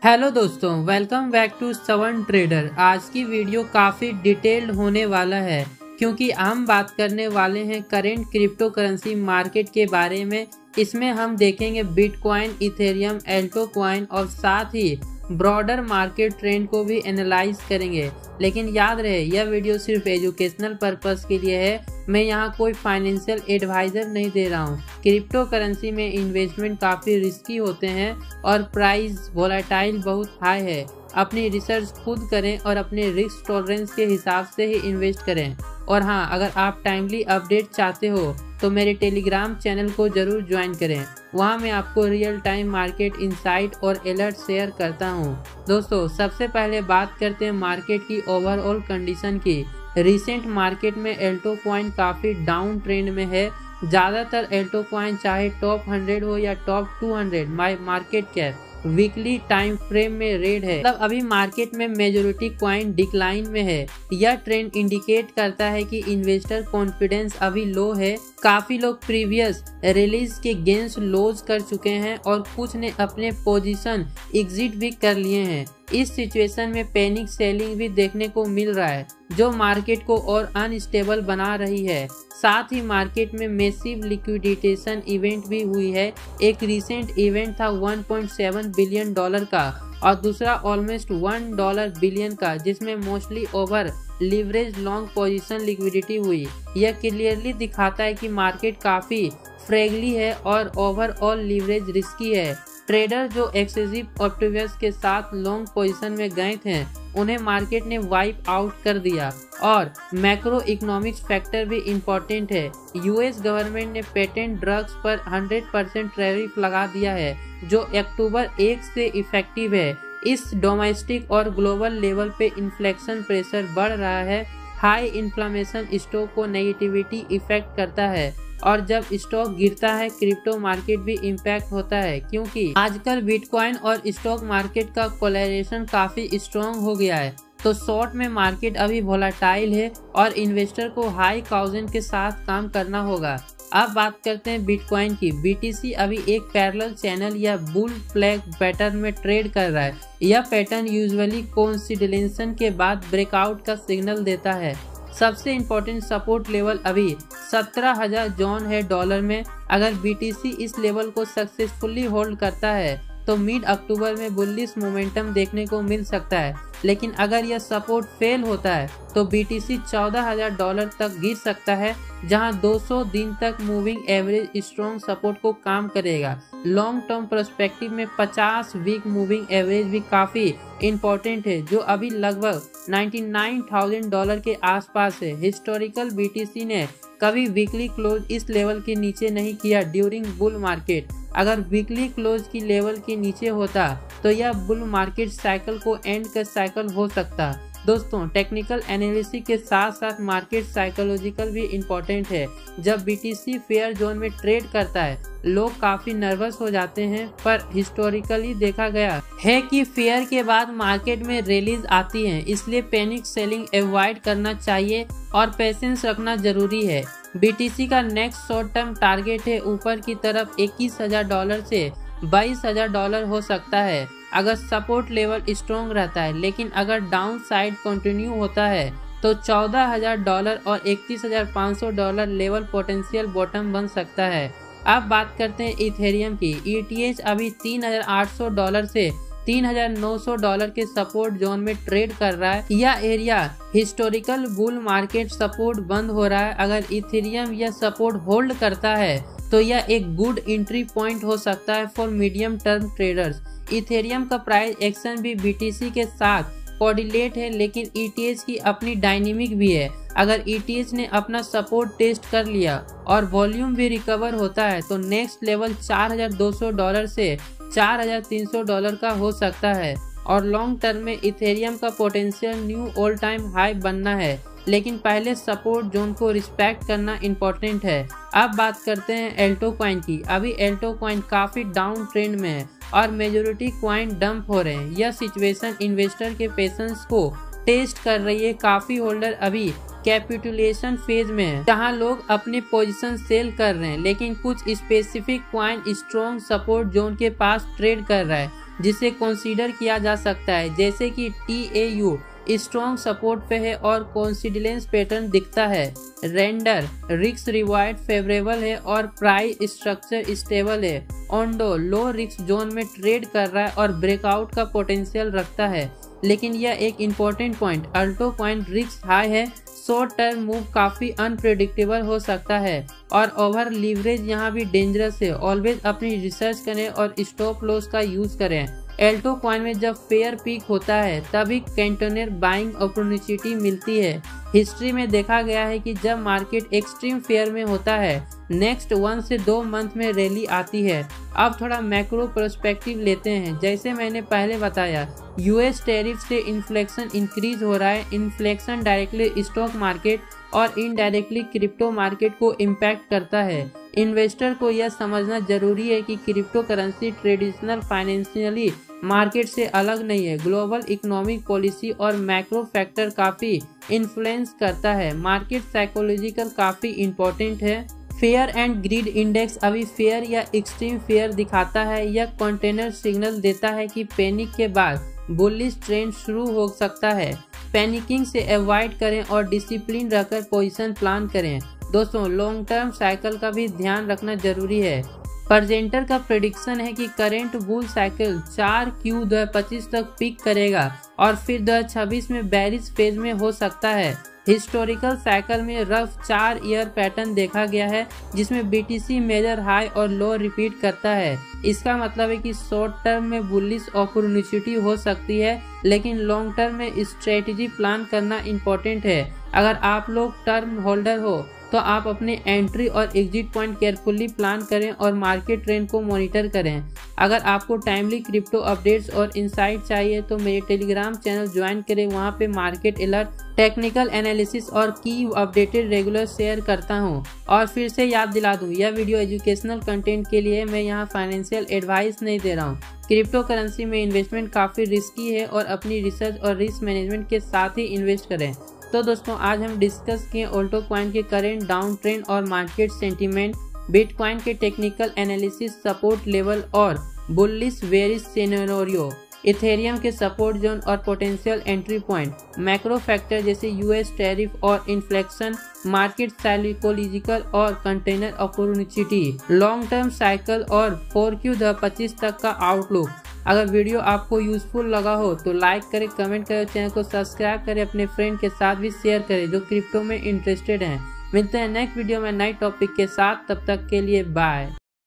Hello दोस्तों, welcome back to Sawan trader. आज की वीडियो काफ़ी डिटेल्ड होने वाला है क्योंकि हम बात करने वाले हैं करेंट क्रिप्टो करेंसी मार्केट के बारे में। इसमें हम देखेंगे बिटकॉइन, इथेरियम, एल्टो कॉइन और साथ ही ब्रॉडर मार्केट ट्रेंड को भी एनालाइज करेंगे। लेकिन याद रहे, यह वीडियो सिर्फ एजुकेशनल पर्पस के लिए है। मैं यहाँ कोई फाइनेंशियल एडवाइज़र नहीं दे रहा हूँ। क्रिप्टो करेंसी में इन्वेस्टमेंट काफ़ी रिस्की होते हैं और प्राइस वोलेटाइल बहुत हाई है। अपनी रिसर्च खुद करें और अपने रिस्क टॉलरेंस के हिसाब से ही इन्वेस्ट करें। और हाँ, अगर आप टाइमली अपडेट चाहते हो तो मेरे टेलीग्राम चैनल को ज़रूर ज्वाइन करें। वहाँ मैं आपको रियल टाइम मार्केट इंसाइट और अलर्ट शेयर करता हूँ। दोस्तों, सबसे पहले बात करते हैं मार्केट की ओवरऑल कंडीशन की। रिसेंट मार्केट में एल्टो कॉइन काफ़ी डाउन ट्रेंड में है। ज़्यादातर एल्टो कॉइन चाहे टॉप 100 हो या top 200 market cap weekly time frame में रेड है। मतलब अभी मार्केट में मेजोरिटी कॉइन डिक्लाइन में है। यह ट्रेंड इंडिकेट करता है कि इन्वेस्टर कॉन्फिडेंस अभी लो है। काफी लोग प्रीवियस रिलीज के गेंस लॉस कर चुके हैं और कुछ ने अपने पोजीशन एग्जिट भी कर लिए हैं। इस सिचुएशन में पैनिक सेलिंग भी देखने को मिल रहा है जो मार्केट को और अनस्टेबल बना रही है। साथ ही मार्केट में मैसिव लिक्विडेशन इवेंट भी हुई है। एक रिसेंट इवेंट था $1.7 बिलियन का और दूसरा ऑलमोस्ट $1 बिलियन का, जिसमें mostly over leverage long position liquidity हुई। यह क्लियरली दिखाता है कि मार्केट काफ़ी फ्रेगली है और ओवरऑल लीवरेज रिस्की है। ट्रेडर जो एक्सेसिव ऑप्टिमिज्म के साथ लॉन्ग पोजीशन में गए थे उन्हें मार्केट ने वाइप आउट कर दिया। और मैक्रो इकोनॉमिक्स फैक्टर भी इम्पोर्टेंट है। यूएस गवर्नमेंट ने पेटेंट ड्रग्स पर 100% टैरिफ लगा दिया है जो अक्टूबर 1 से इफेक्टिव है। इस डोमेस्टिक और ग्लोबल लेवल पे इन्फ्लेशन प्रेशर बढ़ रहा है। हाई इन्फ्लेमेशन स्टॉक को नेगेटिविटी इफेक्ट करता है और जब स्टॉक गिरता है क्रिप्टो मार्केट भी इम्पैक्ट होता है, क्योंकि आजकल बिटकॉइन और स्टॉक मार्केट का कोलैरेशन काफी स्ट्रॉन्ग हो गया है। तो शॉर्ट में मार्केट अभी वोलेटाइल है और इन्वेस्टर को हाई काउजन के साथ काम करना होगा। अब बात करते हैं बिटकॉइन की। बीटीसी अभी एक पैरेलल चैनल या बुल फ्लैग पैटर्न में ट्रेड कर रहा है। यह पैटर्न यूजुअली कंसोलिडेशन के बाद ब्रेकआउट का सिग्नल देता है। सबसे इम्पोर्टेंट सपोर्ट लेवल अभी 17,000 जोन है डॉलर में। अगर बीटीसी इस लेवल को सक्सेसफुली होल्ड करता है तो मिड अक्टूबर में बुलिश मोमेंटम देखने को मिल सकता है। लेकिन अगर यह सपोर्ट फेल होता है तो बीटीसी $14,000 तक गिर सकता है, जहां 200 दिन तक मूविंग एवरेज स्ट्रॉन्ग सपोर्ट को काम करेगा। लॉन्ग टर्म पर्सपेक्टिव में 50 वीक मूविंग एवरेज भी काफ़ी इम्पोर्टेंट है जो अभी लगभग $99,000 के आसपास है। हिस्टोरिकल बीटीसी ने कभी वीकली क्लोज इस लेवल के नीचे नहीं किया ड्यूरिंग बुल मार्केट। अगर वीकली क्लोज की लेवल के नीचे होता तो यह बुल मार्केट साइकिल को एंड का साइकिल हो सकता। दोस्तों, टेक्निकल एनालिसिस के साथ साथ मार्केट साइकोलॉजिकल भी इम्पोर्टेंट है। जब बीटीसी फेयर जोन में ट्रेड करता है लोग काफ़ी नर्वस हो जाते हैं, पर हिस्टोरिकली देखा गया है कि फेयर के बाद मार्केट में रिलीज आती है। इसलिए पैनिक सेलिंग अवॉइड करना चाहिए और पेशेंस रखना जरूरी है। बीटीसी का नेक्स्ट शॉर्ट टर्म टारगेट है ऊपर की तरफ $21,000 से $22,000 हो सकता है अगर सपोर्ट लेवल स्ट्रॉन्ग रहता है। लेकिन अगर डाउन साइड कंटिन्यू होता है तो $14,000 और $31,500 लेवल पोटेंशियल बॉटम बन सकता है। अब बात करते हैं इथेरियम की। ETH अभी $3,800 से $3,900 के सपोर्ट जोन में ट्रेड कर रहा है। यह area historical bull market support बंद हो रहा है। अगर इथेरियम यह सपोर्ट होल्ड करता है तो यह एक गुड एंट्री पॉइंट हो सकता है for medium term traders. Ethereum का प्राइस एक्शन भी बीटीसी के साथ कोरिलेट है, लेकिन ETH की अपनी डायनेमिक भी है। अगर ETH ने अपना सपोर्ट टेस्ट कर लिया और वॉल्यूम भी रिकवर होता है तो नेक्स्ट लेवल $4,200 से $4,300 का हो सकता है। और लॉन्ग टर्म में इथेरियम का potential knew all time high बनना है, लेकिन पहले सपोर्ट जोन को रिस्पेक्ट करना इम्पोर्टेंट है। अब बात करते हैं एल्टो कॉइन की। अभी एल्टो कॉइन काफ़ी डाउन ट्रेंड में है और मेजोरिटी कॉइन डंप हो रहे हैं। यह सिचुएशन इन्वेस्टर के पेशेंस को टेस्ट कर रही है। काफी होल्डर अभी कैपिटुलेशन फेज में है जहां लोग अपने पोजीशन सेल कर रहे हैं, लेकिन कुछ specific coin strong support zone के पास ट्रेड कर रहा है जिसे कंसीडर किया जा सकता है, जैसे कि TAU स्ट्रॉन्ग सपोर्ट पे है और कॉन्सिडलेंस पैटर्न दिखता है। रेंडर रिस्क रिवार्ड फेवरेबल है और प्राइस स्ट्रक्चर स्टेबल है। ओंडो लो रिस्क जोन में ट्रेड कर रहा है और ब्रेकआउट का पोटेंशियल रखता है, लेकिन यह एक important point, Alto coin risk high है। शॉर्ट टर्म मूव काफी अनप्रेडिक्टेबल हो सकता है और ओवर लीवरेज यहाँ भी डेंजरस है। ऑलवेज अपनी रिसर्च करें और स्टॉप लॉस का यूज करें। एल्टो कॉइन में जब फेयर पीक होता है तभी कंटेनर बाइंग अपॉर्चुनिटी मिलती है। हिस्ट्री में देखा गया है कि जब मार्केट एक्सट्रीम फेयर में होता है नेक्स्ट 1 से 2 मंथ में रैली आती है। अब थोड़ा मैक्रो पर्सपेक्टिव लेते हैं। जैसे मैंने पहले बताया, US टैरिफ से इन्फ्लेशन इंक्रीज हो रहा है। इन्फ्लेशन डायरेक्टली स्टॉक मार्केट और इनडायरेक्टली क्रिप्टो मार्केट को इम्पैक्ट करता है। इन्वेस्टर को यह समझना जरूरी है कि crypto currency traditional financially market से अलग नहीं है। ग्लोबल इकोनॉमिक पॉलिसी और मैक्रो फैक्टर काफी इन्फ्लुएंस करता है। मार्केट साइकोलॉजिकल काफी इम्पोर्टेंट है। फेयर एंड ग्रीड इंडेक्स अभी फेयर या एक्सट्रीम फेयर दिखाता है। यह कंटेनर सिग्नल देता है कि पैनिक के बाद बुलिश ट्रेंड शुरू हो सकता है। पैनिकिंग से अवॉइड करें और डिसिप्लिन रखकर पोजीशन प्लान करें। दोस्तों, लॉन्ग टर्म साइकिल का भी ध्यान रखना जरूरी है। प्रेजेंटर का प्रेडिक्शन है कि करंट बुल साइकिल 4Q 2025 तक पीक करेगा और फिर 2026 में बेरिश फेज में हो सकता है। हिस्टोरिकल साइकिल में रफ 4 ईयर पैटर्न देखा गया है जिसमें BTC मेजर हाई और लो रिपीट करता है। इसका मतलब है कि शॉर्ट टर्म में बुलिश अपॉर्चुनिटी हो सकती है, लेकिन लॉन्ग टर्म में स्ट्रेटेजी प्लान करना इम्पोर्टेंट है। अगर आप लोग टर्म होल्डर हो तो आप अपने एंट्री और एग्जिट पॉइंट केयरफुली प्लान करें और मार्केट ट्रेंड को मॉनिटर करें। अगर आपको टाइमली क्रिप्टो अपडेट्स और इंसाइट चाहिए तो मेरे टेलीग्राम चैनल ज्वाइन करें। वहां पे मार्केट अलर्ट, टेक्निकल एनालिसिस और की अपडेटेड रेगुलर शेयर करता हूं। और फिर से याद दिला दूं, यह वीडियो एजुकेशनल कंटेंट के लिए, मैं यहाँ फाइनेंशियल एडवाइस नहीं दे रहा हूँ। क्रिप्टो करेंसी में इन्वेस्टमेंट काफ़ी रिस्की है और अपनी रिसर्च और रिस्क मैनेजमेंट के साथ ही इन्वेस्ट करें। तो दोस्तों, आज हम डिस्कस किए ऑल्टो कॉइन के करेंट डाउन ट्रेंड और मार्केट सेंटीमेंट, बिटकॉइन के टेक्निकल एनालिसिस, सपोर्ट लेवल और बुलिश बेरिश सिनेरियो, इथेरियम के सपोर्ट जोन और potential entry point, macro factor जैसे US टैरिफ और इन्फ्लेक्शन, मार्केट साइकोलॉजिकल और container opportunity, long term cycle और 4Q 2025 तक का आउटलुक। अगर वीडियो आपको यूजफुल लगा हो तो लाइक करें, कमेंट करें, चैनल को सब्सक्राइब करें, अपने फ्रेंड के साथ भी शेयर करें जो क्रिप्टो में इंटरेस्टेड हैं। मिलते हैं नेक्स्ट वीडियो में नए टॉपिक के साथ, तब तक के लिए बाय।